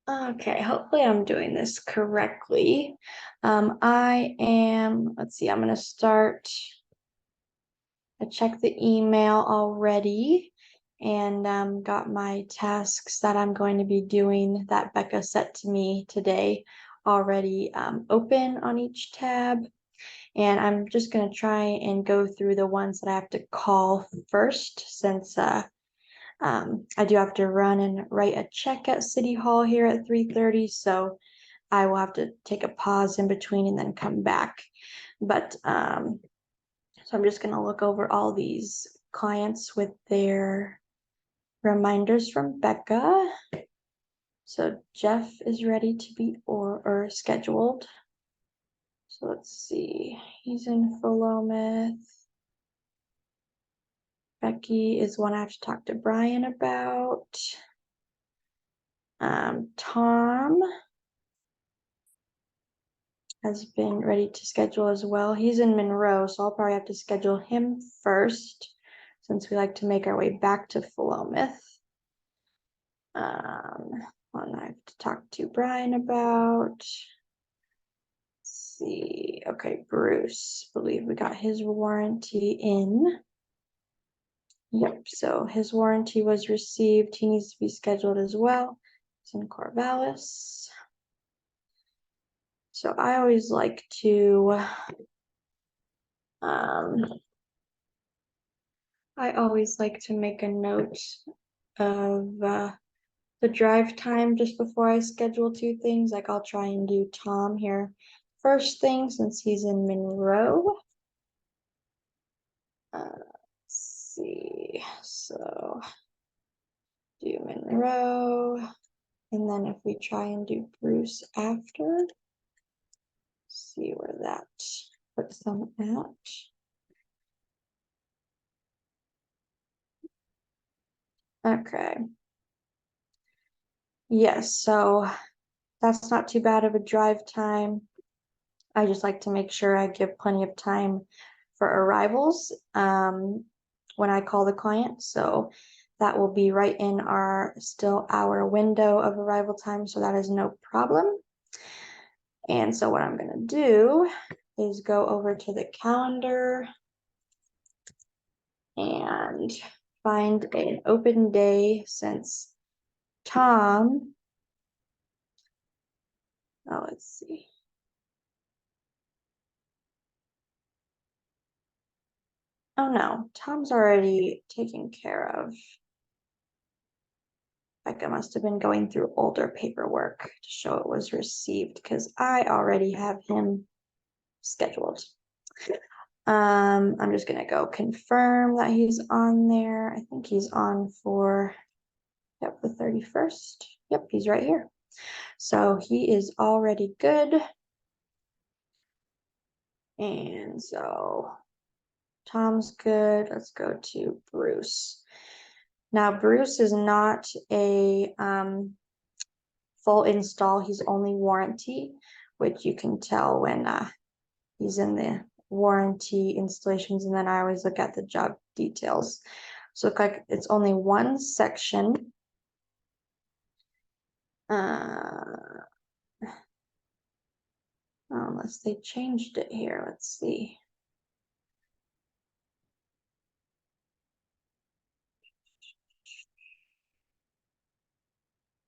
Okay, hopefully I'm doing this correctly. Let's see, I'm gonna start. I checked the email already and got my tasks that I'm going to be doing that Becca set to me today already open on each tab. And I'm just gonna try and go through the ones that I have to call first since I do have to run and write a check at City Hall here at 3:30, so I will have to take a pause in between and then come back. But so I'm just gonna look over all these clients with their reminders from Becca. So Jeff is ready to be or scheduled. So let's see, he's in Philomath. Becky is one I have to talk to Brian about. Tom has been ready to schedule as well. He's in Monroe, so I'll probably have to schedule him first since we like to make our way back to Philomath. One I have to talk to Brian about. Let's see. Okay, Bruce. I believe we got his warranty in. Yep, so his warranty was received. He needs to be scheduled as well. It's in Corvallis. So I always like to make a note of the drive time just before I schedule two things. Like I'll try and do Tom here first thing since he's in Monroe. Let's see, so do Monroe, and then if we try and do Bruce after, see where that puts them at. Okay. Yes, so that's not too bad of a drive time. I just like to make sure I give plenty of time for arrivals when I call the client. So that will be right in our window of arrival time. So that is no problem. And so what I'm going to do is go over to the calendar and find an open day since Tom, let's see. Oh no, Tom's already taken care of. Becca must have been going through older paperwork to show it was received because I already have him scheduled. I'm just gonna go confirm that he's on there. I think he's on for, yep, the 31st. Yep, he's right here. So he is already good. And so Tom's good. Let's go to Bruce. Now, Bruce is not a full install. He's only warranty, which you can tell when he's in the warranty installations. And then I always look at the job details. So look like it's only one section. Unless they changed it here. Let's see.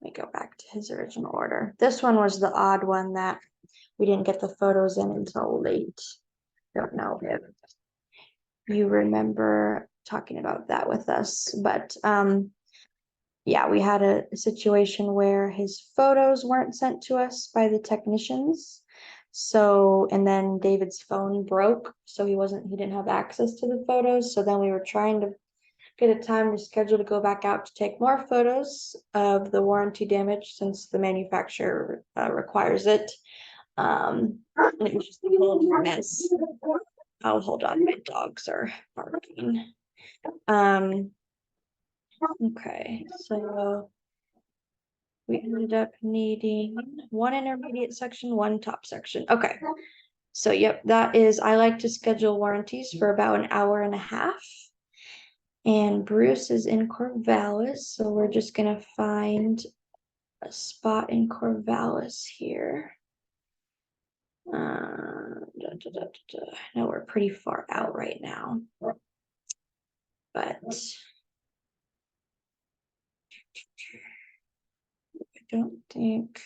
Let me go back to his original order. This one was the odd one that we didn't get the photos in until late. Don't know if you remember talking about that with us, but yeah, we had a situation where his photos weren't sent to us by the technicians. So, and then David's phone broke, so he didn't have access to the photos. So then we were trying to get a time to schedule to go back out to take more photos of the warranty damage since the manufacturer requires it. And it was just a little mess. Oh, hold on, my dogs are barking. Okay, so we ended up needing one intermediate section, one top section. Okay, so yep, I like to schedule warranties for about an hour and a half. And Bruce is in Corvallis, so we're just gonna find a spot in Corvallis here. I know we're pretty far out right now, but I don't think.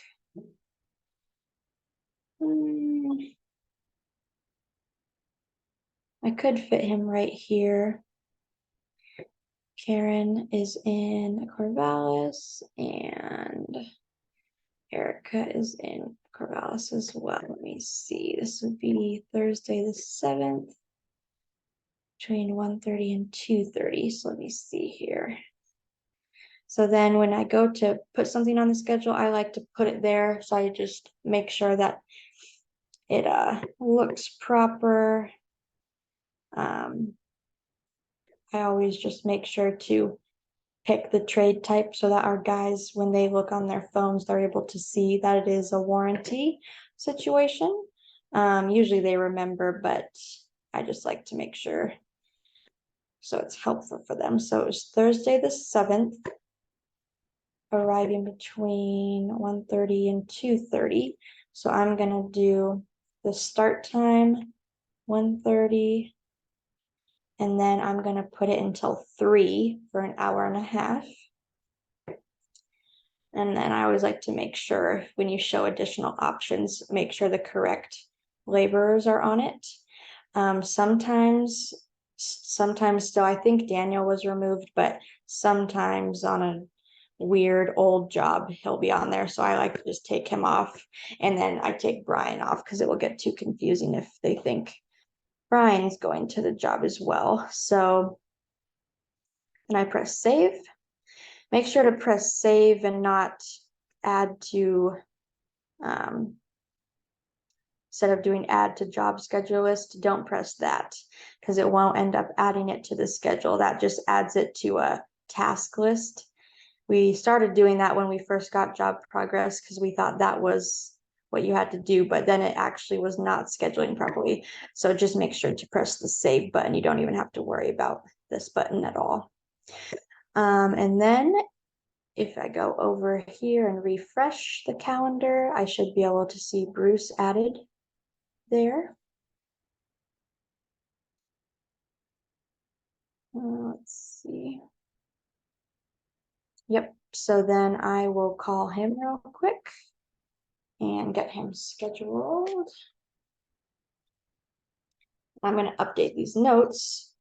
I could fit him right here. Karen is in Corvallis and Erica is in Corvallis as well. Let me see. This would be Thursday the 7th between 1:30 and 2:30. So let me see here. So then when I go to put something on the schedule, I like to put it there. So I just make sure that it looks proper. I always just make sure to pick the trade type so that our guys, when they look on their phones, they're able to see that it is a warranty situation. Usually they remember, but I just like to make sure so it's helpful for them. So it's Thursday the 7th, arriving between 1:30 and 2:30. So I'm gonna do the start time 1:30, and then I'm gonna put it until 3 for an hour and a half. And then I always like to make sure when you show additional options, make sure the correct laborers are on it. Sometimes still, I think Daniel was removed, but sometimes on a weird old job, he'll be on there. So I like to just take him off, and then I take Brian off because it will get too confusing if they think Brian's going to the job as well. So then I press save. Make sure to press save and not add to, instead of doing add to job schedule list, don't press that because it won't end up adding it to the schedule. That just adds it to a task list. We started doing that when we first got job progress because we thought that was what you had to do, but then it actually was not scheduling properly. So just make sure to press the save button. You don't even have to worry about this button at all. And then if I go over here and refresh the calendar, I should be able to see Bruce added there. Let's see. Yep, so then I will call him real quick and get him scheduled. I'm going to update these notes.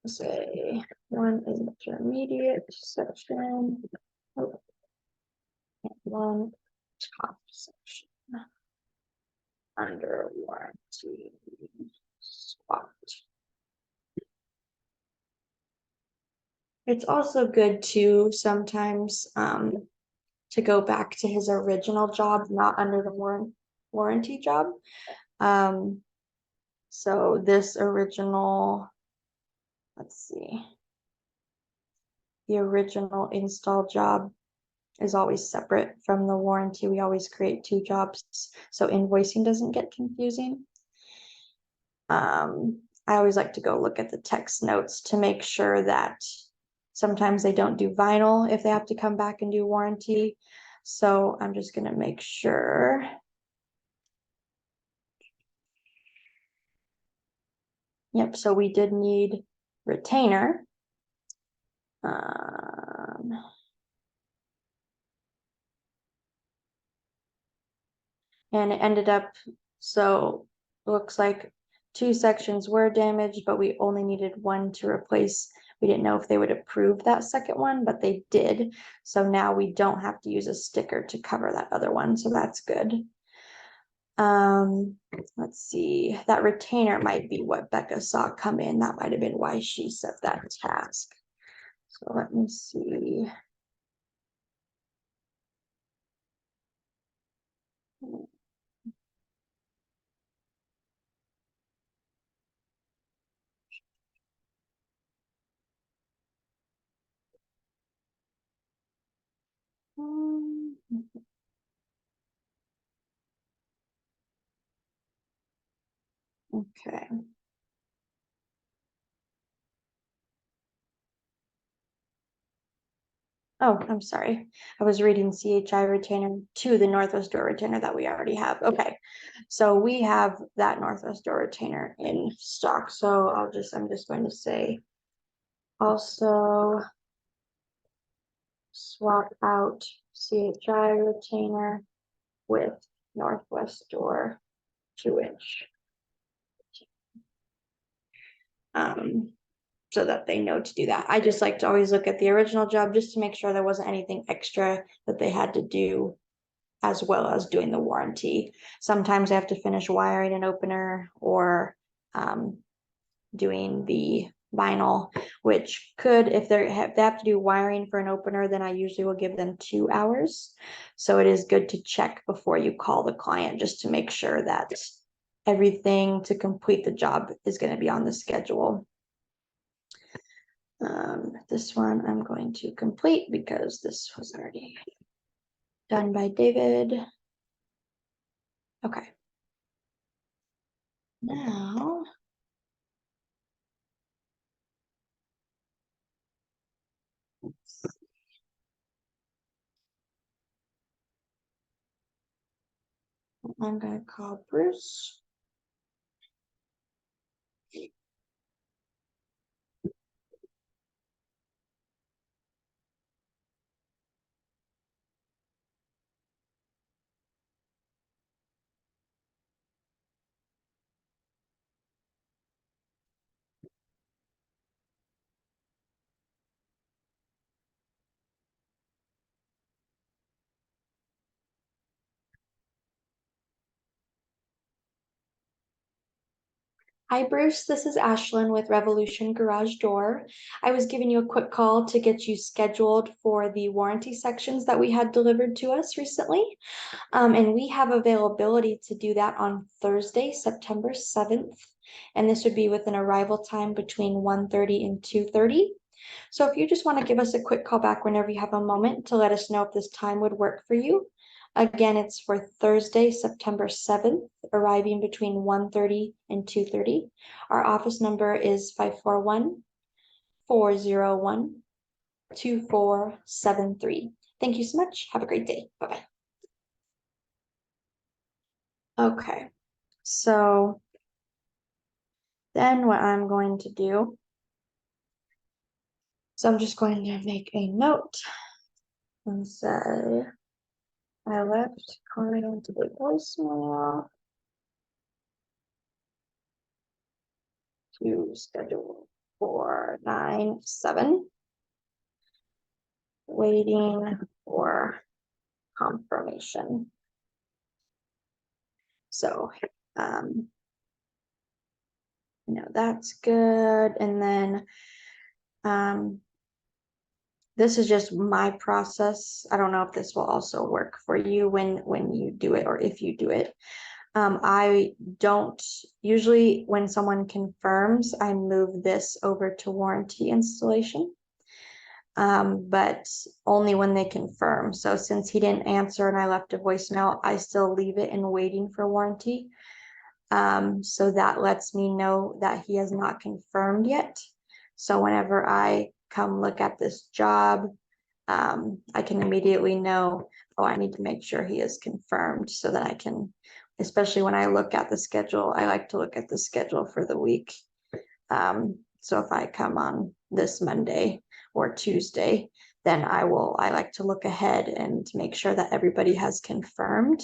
Say one intermediate section, oh, one top section under warranty swap. It's also good to sometimes to go back to his original job, not under the warranty job. So this original, let's see, the original install job is always separate from the warranty. We always create two jobs so invoicing doesn't get confusing. I always like to go look at the text notes to make sure that sometimes they don't do vinyl if they have to come back and do warranty. So I'm just going to make sure. Yep, so we did need retainer. And it ended up, so looks like 2 sections were damaged, but we only needed 1 to replace. We didn't know if they would approve that second one, but they did. So now we don't have to use a sticker to cover that other one. So that's good. Let's see, that retainer might be what Becca saw come in. That might have been why she set that task. So let me see. Okay. Oh, I'm sorry. I was reading CHI retainer to the Northwest door retainer that we already have. Okay. So we have that Northwest door retainer in stock. So I'm just going to say also swap out CHI retainer with Northwest door 2-inch. So that they know to do that. I just like to always look at the original job just to make sure there wasn't anything extra that they had to do as well as doing the warranty. Sometimes I have to finish wiring an opener or doing the vinyl, which could, if they have to do wiring for an opener, then I usually will give them 2 hours. So it is good to check before you call the client just to make sure that everything to complete the job is going to be on the schedule. This one I'm going to complete because this was already done by David. Okay. Now, I'm going to call Bruce. Hi, Bruce. This is Ashlyn with Revolution Garage Door. I was giving you a quick call to get you scheduled for the warranty sections that we had delivered to us recently. And we have availability to do that on Thursday, September 7th. And this would be with an arrival time between 1:30 and 2:30. So if you just want to give us a quick call back whenever you have a moment to let us know if this time would work for you. Again, it's for Thursday, September 7th, arriving between 1:30 and 2:30. Our office number is 541-401-2473. Thank you so much. Have a great day. Bye-bye. Okay, so then what I'm going to do, so I'm just going to make a note and say, I left calling into the voicemail to schedule for 9/7, waiting for confirmation. So, that's good. And then, this is just my process. I don't know if this will also work for you when you do it or if you do it. I don't usually, when someone confirms, I move this over to warranty installation. But only when they confirm. So since he didn't answer and I left a voicemail, I still leave it in waiting for warranty. So that lets me know that he has not confirmed yet. So whenever I come look at this job, I can immediately know, oh, I need to make sure he is confirmed so that I can, especially when I look at the schedule, I like to look at the schedule for the week. So if I come on this Monday or Tuesday, then I like to look ahead and make sure that everybody has confirmed.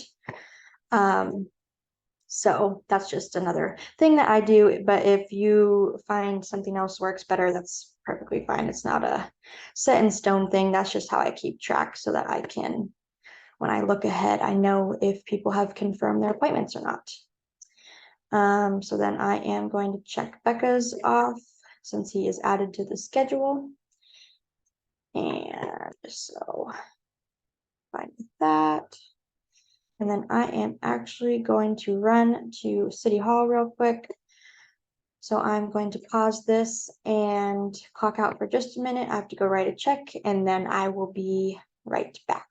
So that's just another thing that I do. But if you find something else works better, that's perfectly fine. It's not a set in stone thing. That's just how I keep track so that I can, when I look ahead, I know if people have confirmed their appointments or not. So then I am going to check Becca's off since he is added to the schedule. And so fine with that. And then I am actually going to run to City Hall real quick. So I'm going to pause this and clock out for just a minute. I have to go write a check and then I will be right back.